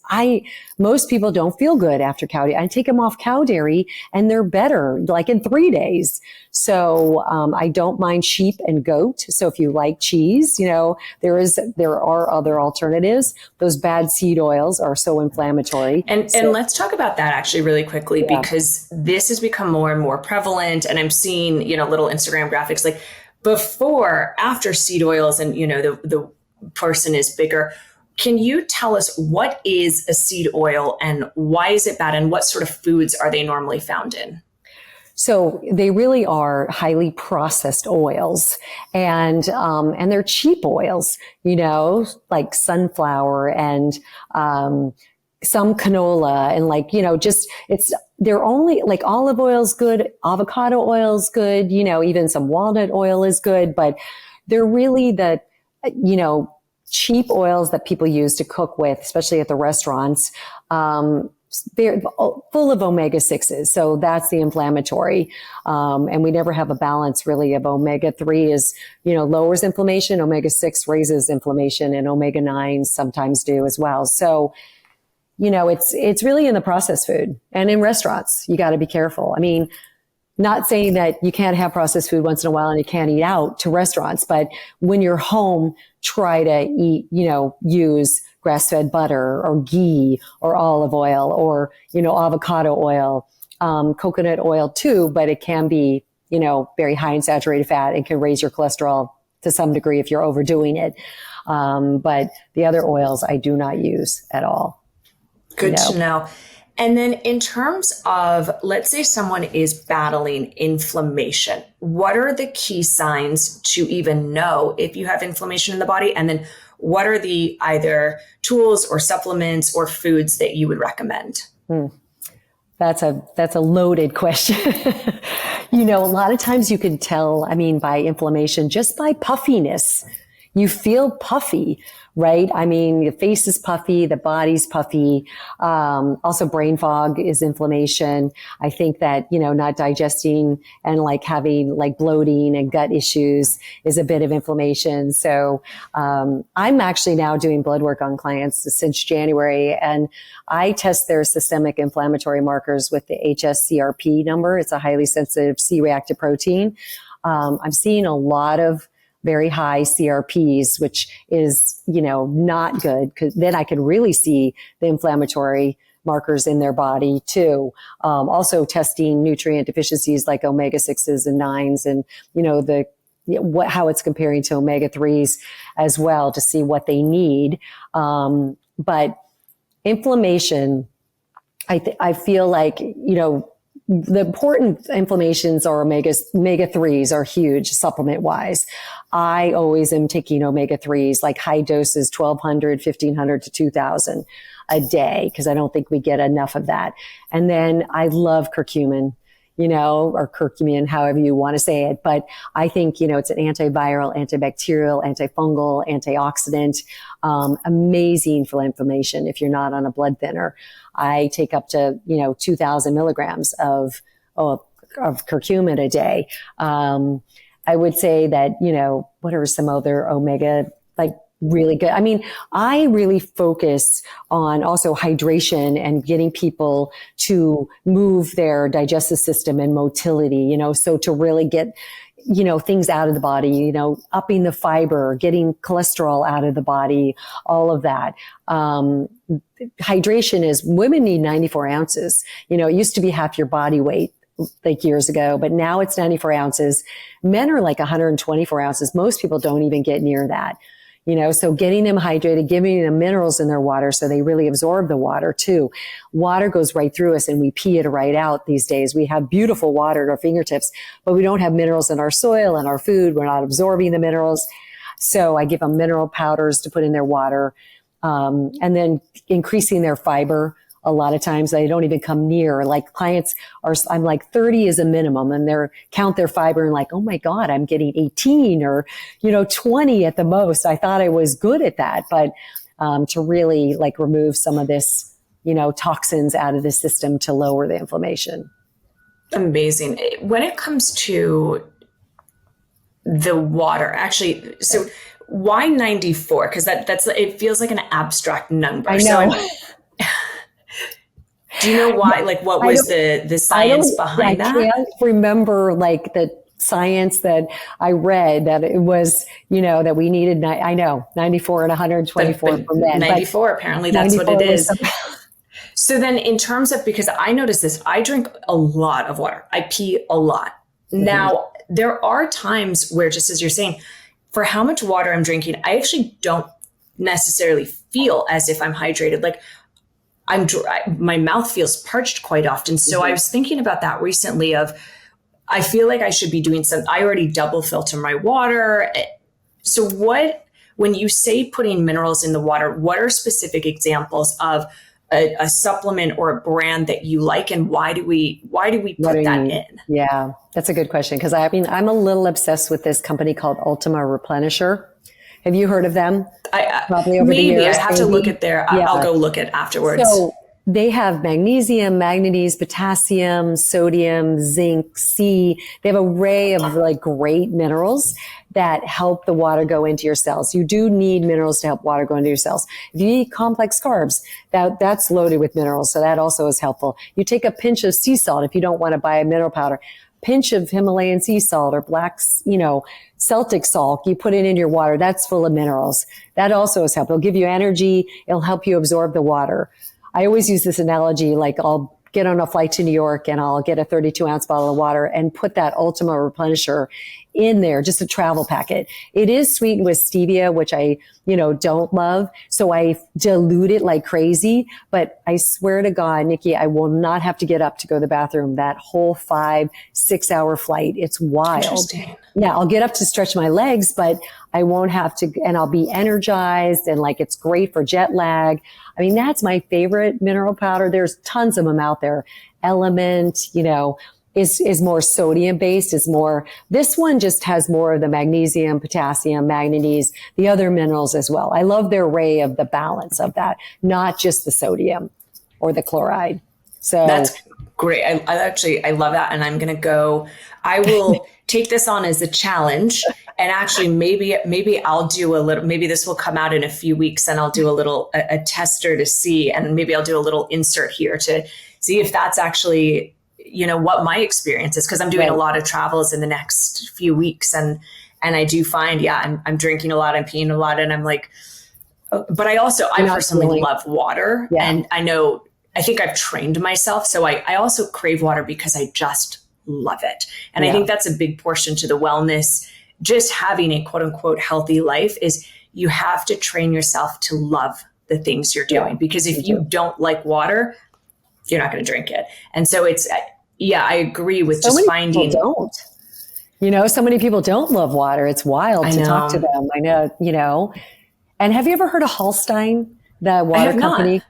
most people don't feel good after cow dairy. I take them off cow dairy and they're better, like in 3 days. So, I don't mind sheep and goat. So if you like cheese, there are other alternatives. Those bad seed oils are so inflammatory. And let's talk about that actually really quickly, because this has become more and more prevalent. And I'm seeing, little Instagram graphics like before, after seed oils, and, the person is bigger. Can you tell us what is a seed oil and why is it bad, and what sort of foods are they normally found in? So they really are highly processed oils, and they're cheap oils, like sunflower and, some canola, and they're only like olive oil's good, avocado oil's good, even some walnut oil is good, but they're really the, cheap oils that people use to cook with, especially at the restaurants. They're full of omega-6s. So that's the inflammatory. And we never have a balance really of omega-3 is, lowers inflammation. Omega-6 raises inflammation, and omega-9 sometimes do as well. So, it's really in the processed food and in restaurants. You got to be careful. I mean, not saying that you can't have processed food once in a while and you can't eat out to restaurants, but when you're home, try to eat, use grass-fed butter or ghee or olive oil or, avocado oil, coconut oil too, but it can be, very high in saturated fat and can raise your cholesterol to some degree if you're overdoing it. But the other oils I do not use at all. Good to know. And then in terms of, let's say someone is battling inflammation, what are the key signs to even know if you have inflammation in the body? And then what are the either tools or supplements or foods that you would recommend? That's a loaded question. A lot of times you can tell, by inflammation, just by puffiness. You feel puffy, right? the face is puffy, the body's puffy. Also brain fog is inflammation. I think that, not digesting and having bloating and gut issues is a bit of inflammation. So, I'm actually now doing blood work on clients since January, and I test their systemic inflammatory markers with the HSCRP number. It's a highly sensitive C-reactive protein. I'm seeing a lot of very high CRPs, which is, not good, because then I can really see the inflammatory markers in their body too. Also testing nutrient deficiencies like omega-6s and 9s and, how it's comparing to omega-3s as well to see what they need. But inflammation, I feel like, the important inflammations are omega-3s are huge supplement wise. I always am taking omega-3s, like high doses, 1200, 1500 to 2000 a day, because I don't think we get enough of that. And then I love curcumin, or curcumin, however you want to say it. But I think, it's an antiviral, antibacterial, antifungal, antioxidant, amazing for inflammation if you're not on a blood thinner. I take up to, 2000 milligrams of curcumin a day. I would say that, what are some other omega, really good. I really focus on also hydration and getting people to move their digestive system and motility, so to really get, things out of the body, upping the fiber, getting cholesterol out of the body, all of that. Hydration is, women need 94 ounces. It used to be half your body weight years ago, but now it's 94 ounces. Men are 124 ounces. Most people don't even get near that. so getting them hydrated, giving them minerals in their water so they really absorb the water too. Water goes right through us and we pee it right out these days. We have beautiful water at our fingertips, but we don't have minerals in our soil and our food. We're not absorbing the minerals. So I give them mineral powders to put in their water, and then increasing their fiber. A lot of times they don't even come near. Like clients I'm like 30 is a minimum, and they're count their fiber and like, oh my God, I'm getting 18 or, 20 at the most. I thought I was good at that, but, to really like remove some of this, toxins out of the system to lower the inflammation. Amazing. When it comes to the water, actually, so why 94? Because that's it feels like an abstract number. I know. Do you know why? Like, what was the science behind that? I can't remember like the science that I read that it was, that we needed. I know 94 and 124 for men. 94, apparently that's what it is. So then, in terms of, because I noticed this, I drink a lot of water. I pee a lot. Mm-hmm. Now, there are times where, just as you're saying, for how much water I'm drinking, I actually don't necessarily feel as if I'm hydrated. Like, I'm dry, my mouth feels parched quite often. So I was thinking about that recently I feel like I should be doing I already double filter my water. So when you say putting minerals in the water, what are specific examples of a supplement or a brand that you like, and why do we put that in? Yeah, that's a good question. Cause I'm a little obsessed with this company called Ultima Replenisher. Have you heard of them? Probably over maybe the years. I have to look at I'll go look at afterwards. So they have magnesium, manganese, potassium, sodium, zinc, C. They have an array of like great minerals that help the water go into your cells. You do need minerals to help water go into your cells. If you eat complex carbs, that's loaded with minerals. So that also is helpful. You take a pinch of sea salt if you don't want to buy a mineral powder. Pinch of Himalayan sea salt or black, Celtic salt, you put it in your water. That's full of minerals. That also is helpful. It'll give you energy. It'll help you absorb the water. I always use this analogy, like I'll get on a flight to New York and I'll get a 32-ounce bottle of water and put that Ultima Replenisher in there, just a travel packet. It is sweetened with stevia, which I, don't love. So I dilute it like crazy, but I swear to God, Nikki, I will not have to get up to go to the bathroom that whole 5-6 hour flight. It's wild. Yeah. I'll get up to stretch my legs, but I won't have to, and I'll be energized and like, it's great for jet lag. I mean, that's my favorite mineral powder. There's tons of them out there. Element, is more sodium based, this one just has more of the magnesium, potassium, manganese, the other minerals as well. I love their array of the balance of that, not just the sodium or the chloride. So that's great. I love that. And I will take this on as a challenge. And actually, maybe I'll do a little, maybe this will come out in a few weeks and I'll do a tester to see, and maybe I'll do a little insert here to see if that's actually, what my experience is. Cause I'm doing a lot of travels in the next few weeks. And I do find, I'm drinking a lot, I'm peeing a lot, and I'm like, but I personally love water. Yeah. And I think I've trained myself. So I also crave water because I just love it. And I think that's a big portion to the wellness. Just having a quote unquote healthy life is you have to train yourself to love the things you're doing, because if you don't like water, you're not going to drink it. And so I agree with so just finding. So many people don't love water. It's wild to talk to them. I know, and have you ever heard of Holstein, the water company?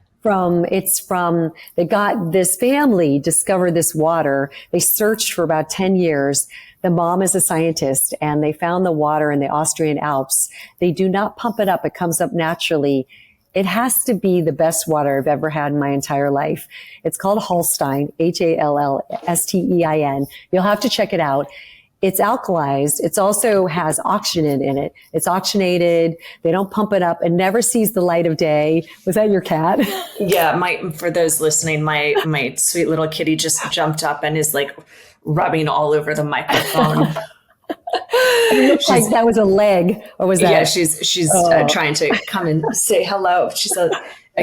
They got this family discovered this water. They searched for about 10 years. The mom is a scientist and they found the water in the Austrian Alps. They do not pump it up. It comes up naturally. It has to be the best water I've ever had in my entire life. It's called Holstein, Hallstein. You'll have to check it out. It's alkalized. It also has oxygen in it. It's oxygenated. They don't pump it up. It never sees the light of day. Was that your cat? Yeah. For those listening, my sweet little kitty just jumped up and is like rubbing all over the microphone. It looks like that was a leg, or was that? Yeah, she's trying to come and say hello. She's a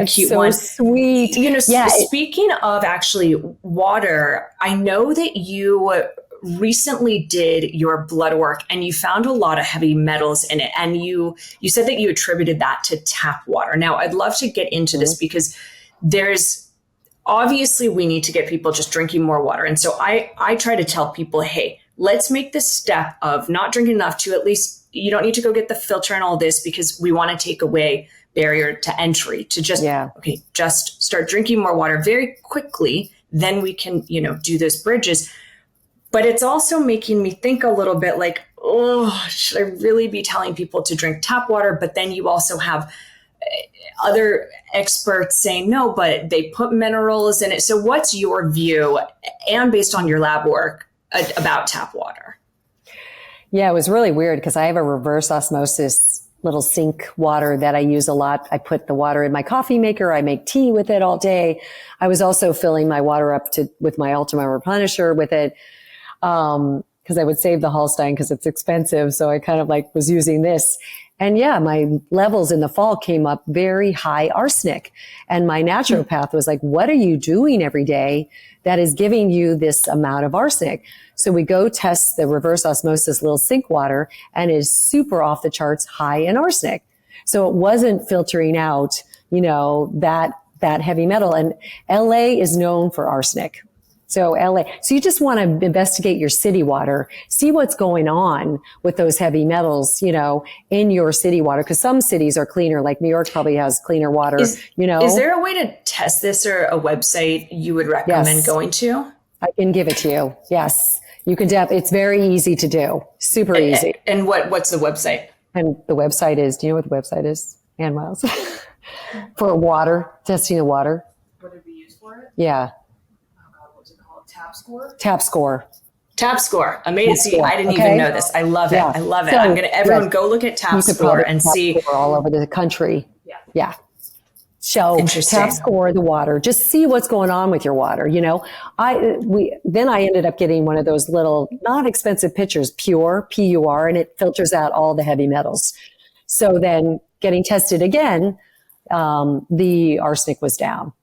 cute so one. Sweet. Speaking of actually water, I know that you recently did your blood work and you found a lot of heavy metals in it. And you said that you attributed that to tap water. Now, I'd love to get into this because there's obviously we need to get people just drinking more water. And so I try to tell people, hey, let's make this step of not drinking enough to at least, you don't need to go get the filter and all this because we want to take away barrier to entry to just, just start drinking more water very quickly. Then we can, do those bridges. But it's also making me think a little bit like, oh, should I really be telling people to drink tap water? But then you also have other experts saying, no, but they put minerals in it. So what's your view, and based on your lab work, about tap water? Yeah, it was really weird because I have a reverse osmosis little sink water that I use a lot. I put the water in my coffee maker. I make tea with it all day. I was also filling my water up with my Ultima Replenisher with it. Cause I would save the Holstein cause it's expensive. So I kind of was using this. And yeah, my levels in the fall came up very high arsenic. And my naturopath was like, what are you doing every day that is giving you this amount of arsenic? So we go test the reverse osmosis little sink water and it is super off the charts high in arsenic. So it wasn't filtering out, that heavy metal. And LA is known for arsenic. So you just want to investigate your city water, see what's going on with those heavy metals, in your city water. Cause some cities are cleaner, like New York probably has cleaner water, Is there a way to test this or a website you would recommend going to? I can give it to you. Yes. You can it's very easy to do. Super easy. And what's the website? And the website is, do you know what the website is? And Miles for water, testing the water. What did we use for it? Yeah. Tap score. Amazing. I didn't even know this. I love it. I love it. So, I'm going to, everyone go look at tap score and see. All over the country. Yeah. So tap score the water, just see what's going on with your water. Then I ended up getting one of those little not expensive pitchers, Pure, PUR, and it filters out all the heavy metals. So then getting tested again, the arsenic was down.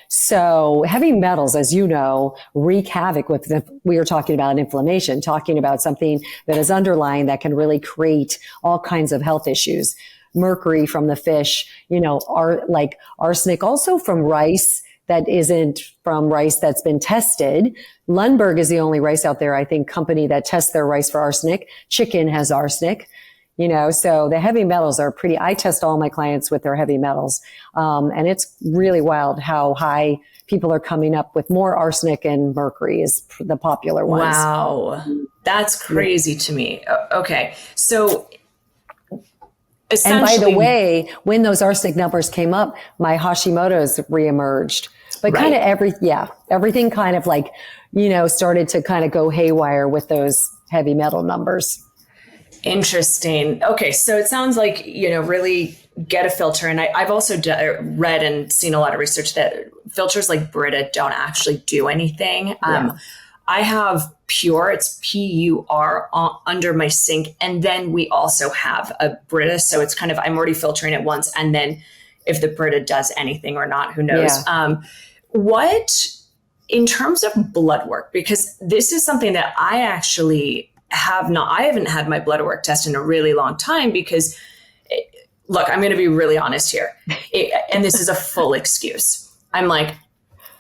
So heavy metals, as you know, wreak havoc with we were talking about inflammation, talking about something that is underlying that can really create all kinds of health issues. Mercury from the fish, like arsenic also from rice that isn't from rice that's been tested. Lundberg is the only rice out there, I think, company that tests their rice for arsenic. Chicken has arsenic. So the heavy metals are I test all my clients with their heavy metals. And it's really wild how high people are coming up with more arsenic and mercury is the popular ones. Wow. That's crazy to me. Okay. So and by the way, when those arsenic numbers came up, my Hashimoto's reemerged. But kind of everything kind of started to kind of go haywire with those heavy metal numbers. Interesting. Okay. So it sounds like, really get a filter. And I've also read and seen a lot of research that filters like Brita don't actually do anything. I have Pure, it's PUR under my sink. And then we also have a Brita. So it's kind of, I'm already filtering it once. And then if the Brita does anything or not, who knows? Yeah. What, in terms of blood work, because this is something that I actually I haven't had my blood work test in a really long time because, look, I'm going to be really honest here. And this is a full excuse. I'm like,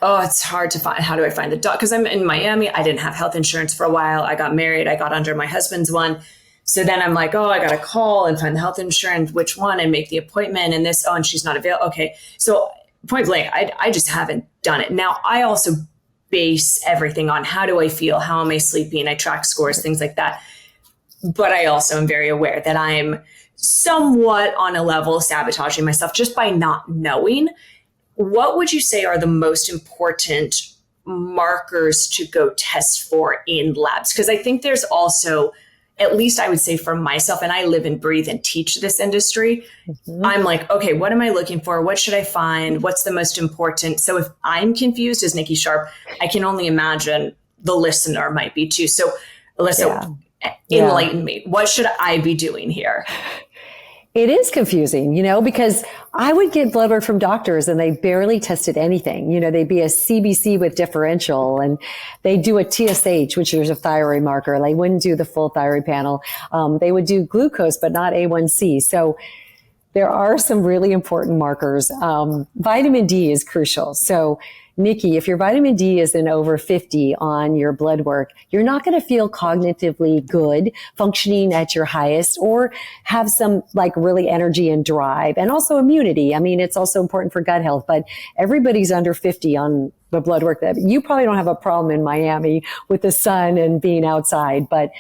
oh, it's hard to find. How do I find the doctor? Because I'm in Miami. I didn't have health insurance for a while. I got married. I got under my husband's one. So then I'm like, oh, I got to call and find the health insurance, which one, and make the appointment and this. Oh, and she's not available. Okay. So point blank, I just haven't done it. Now, I also base everything on how do I feel? How am I sleeping? I track scores, things like that. But I also am very aware that I'm somewhat on a level sabotaging myself just by not knowing. What would you say are the most important markers to go test for in labs? Because I think there's also, at least I would say for myself, and I live and breathe and teach this industry, I'm like, okay, what am I looking for? What should I find? What's the most important? So if I'm confused as Nikki Sharp, I can only imagine the listener might be too. So Elissa, enlighten me. What should I be doing here? It is confusing, because I would get blood work from doctors and they barely tested anything. They'd be a CBC with differential, and they do a TSH, which is a thyroid marker. They wouldn't do the full thyroid panel. They would do glucose, but not A1C. So there are some really important markers. Vitamin D is crucial. So Nikki, if your vitamin D is in over 50 on your blood work, you're not going to feel cognitively good, functioning at your highest, or have some really energy and drive, and also immunity. I mean, it's also important for gut health, but everybody's under 50 on the blood work. That you probably don't have a problem in Miami with the sun and being outside, but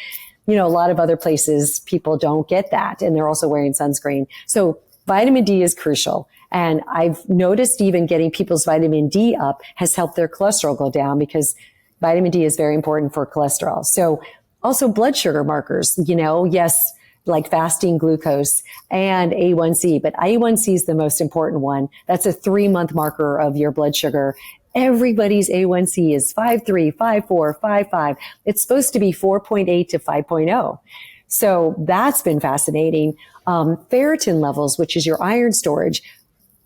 a lot of other places people don't get that, and they're also wearing sunscreen. So vitamin D is crucial. And I've noticed even getting people's vitamin D up has helped their cholesterol go down, because vitamin D is very important for cholesterol. So also blood sugar markers, yes, like fasting glucose and A1C, but A1C is the most important one. That's a 3-month marker of your blood sugar. Everybody's A1C is 5.3, 5.4, 5.5. It's supposed to be 4.8 to 5.0. So that's been fascinating. Ferritin levels, which is your iron storage,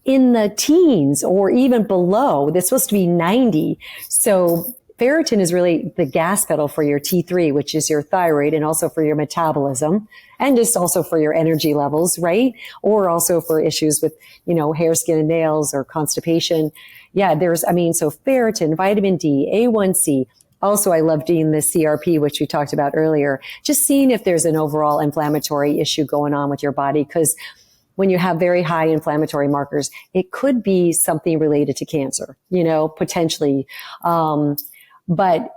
in the teens or even below. That's supposed to be 90. So ferritin is really the gas pedal for your T3, which is your thyroid, and also for your metabolism, and just also for your energy levels, right? Or also for issues with, hair, skin, and nails, or constipation. Yeah, so ferritin, vitamin D, A1C. Also, I love doing the CRP, which we talked about earlier, just seeing if there's an overall inflammatory issue going on with your body, because when you have very high inflammatory markers, it could be something related to cancer, potentially. And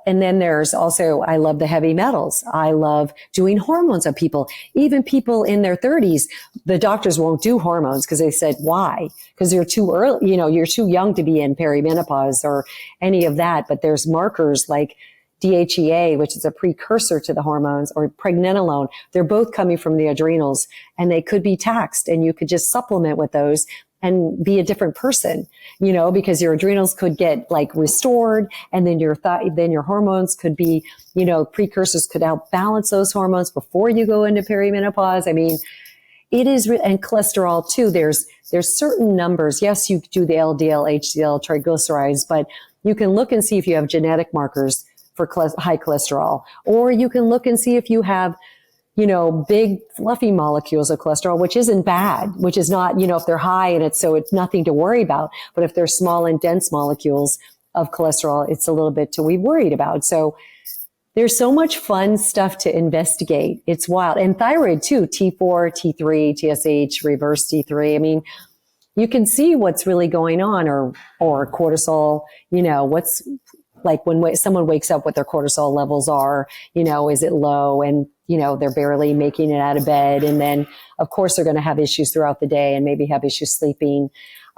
then there's also, I love the heavy metals. I love doing hormones on people. Even people in their 30s, the doctors won't do hormones because they said, why? Because you're too early, you're too young to be in perimenopause or any of that. But there's markers like DHEA, which is a precursor to the hormones, or pregnenolone. They're both coming from the adrenals, and they could be taxed, and you could just supplement with those and be a different person, because your adrenals could get restored, and then your hormones could be, precursors could help balance those hormones before you go into perimenopause. I mean, it is, and cholesterol too. There's certain numbers. Yes, you do the LDL, HDL, triglycerides, but you can look and see if you have genetic markers for high cholesterol, or you can look and see if you have, big fluffy molecules of cholesterol, which isn't bad, which is not, if they're high and it's nothing to worry about. But if they're small and dense molecules of cholesterol, it's a little bit to be worried about. So there's so much fun stuff to investigate. It's wild. And thyroid too, T4, T3, TSH, reverse T3. I mean, you can see what's really going on, or cortisol, what's when someone wakes up, what their cortisol levels are, is it low, and, they're barely making it out of bed. And then of course they're going to have issues throughout the day and maybe have issues sleeping.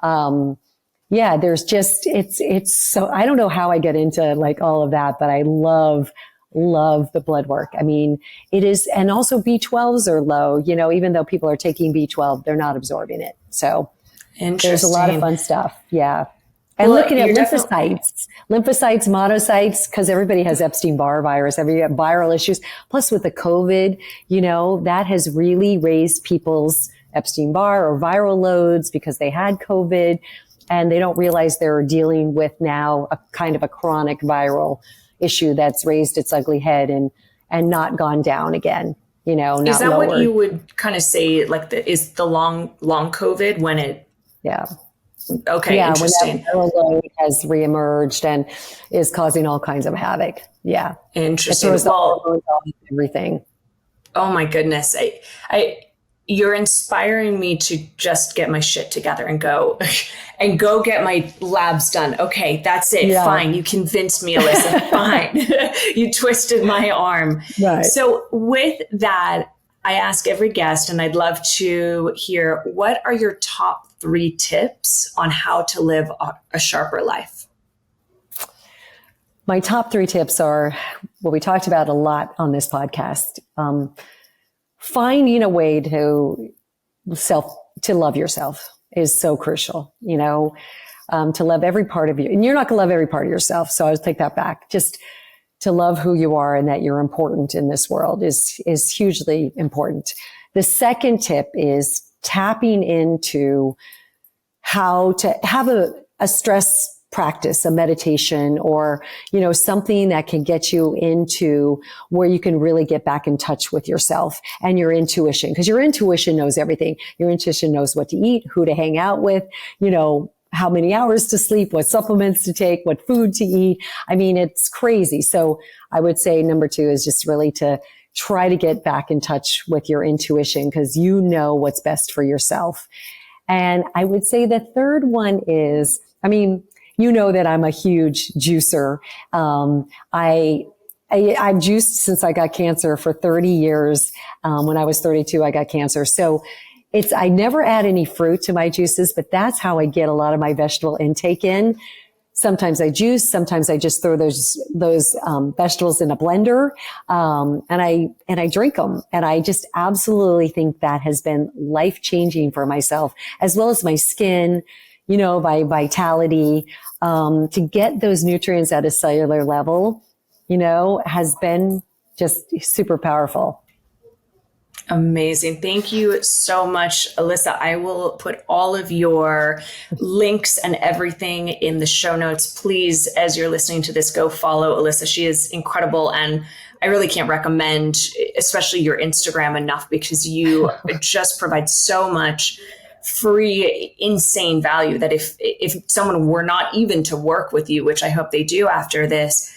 There's just, it's so, I don't know how I get into all of that, but I love the blood work. I mean, it is, and also B12s are low, even though people are taking B12, they're not absorbing it. So there's a lot of fun stuff. Yeah. And looking at lymphocytes, monocytes, because everybody has Epstein-Barr virus, every viral issues. Plus with the COVID, that has really raised people's Epstein-Barr or viral loads because they had COVID, and they don't realize they're dealing with now a kind of a chronic viral issue that's raised its ugly head and not gone down again. Not is that lowered. What you would kind of say, is the long COVID when it? Yeah. Okay, yeah, interesting. When that viral load has reemerged and is causing all kinds of havoc. Yeah. Interesting. It throws everything. Oh my goodness. You're inspiring me to just get my shit together and go get my labs done. Okay, that's it. Yeah. Fine. You convinced me, Elissa. Fine. You twisted my arm. Right. So with that, I ask every guest, and I'd love to hear, what are your top 3 tips on how to live a sharper life? My top 3 tips are what we talked about a lot on this podcast. Finding a way to love yourself is so crucial, to love every part of you. And you're not going to love every part of yourself. So I'll take that back. Just to love who you are and that you're important in this world is hugely important. The second tip is tapping into how to have a stress practice, a meditation, or, something that can get you into where you can really get back in touch with yourself and your intuition. Because your intuition knows everything. Your intuition knows what to eat, who to hang out with, how many hours to sleep, what supplements to take, what food to eat. I mean, it's crazy. So I would say number 2 is just really to try to get back in touch with your intuition, because you know what's best for yourself. And I would say the third one is, you know that I'm a huge juicer. I've juiced since I got cancer for 30 years. When I was 32, I got cancer. So I never add any fruit to my juices, but that's how I get a lot of my vegetable intake in. Sometimes I juice, sometimes I just throw those vegetables in a blender, and I drink them. And I just absolutely think that has been life changing for myself, as well as my skin, my vitality, to get those nutrients at a cellular level, has been just super powerful. Amazing. Thank you so much, Elissa. I will put all of your links and everything in the show notes. Please, as you're listening to this, go follow Elissa. She is incredible. And I really can't recommend, especially your Instagram enough, because you just provide so much free, insane value that if someone were not even to work with you, which I hope they do after this,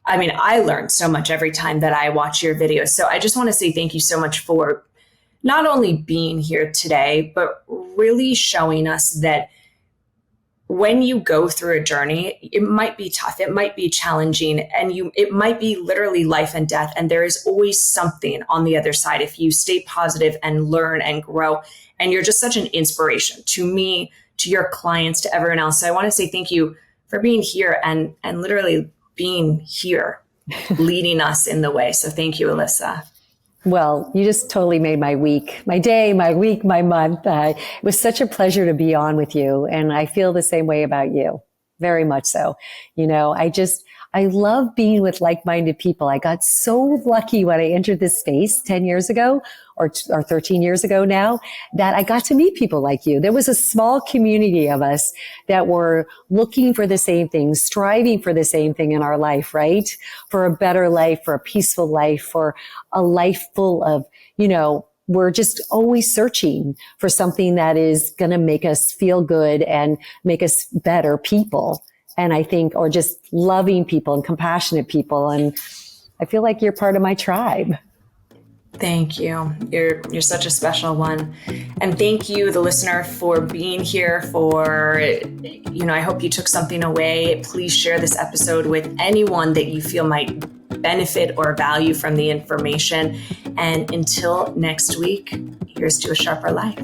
I learned so much every time that I watch your videos. So I just want to say thank you so much for not only being here today, but really showing us that when you go through a journey, it might be tough, it might be challenging, and it might be literally life and death. And there is always something on the other side if you stay positive and learn and grow. And you're just such an inspiration to me, to your clients, to everyone else. So I want to say thank you for being here and literally being here, leading us in the way. So thank you, Elissa. Well, you just totally made my week, my day, my week, my month. It was such a pleasure to be on with you. And I feel the same way about you. Very much so. I love being with like-minded people. I got so lucky when I entered this space 10 years ago or 13 years ago now, that I got to meet people like you. There was a small community of us that were looking for the same thing, striving for the same thing in our life, right? For a better life, for a peaceful life, for a life full of, we're just always searching for something that is going to make us feel good and make us better people. And I think, or just loving people and compassionate people. And I feel like you're part of my tribe. Thank you. You're such a special one. And thank you, the listener, for being here, I hope you took something away. Please share this episode with anyone that you feel might benefit or value from the information. And until next week, here's to a sharper life.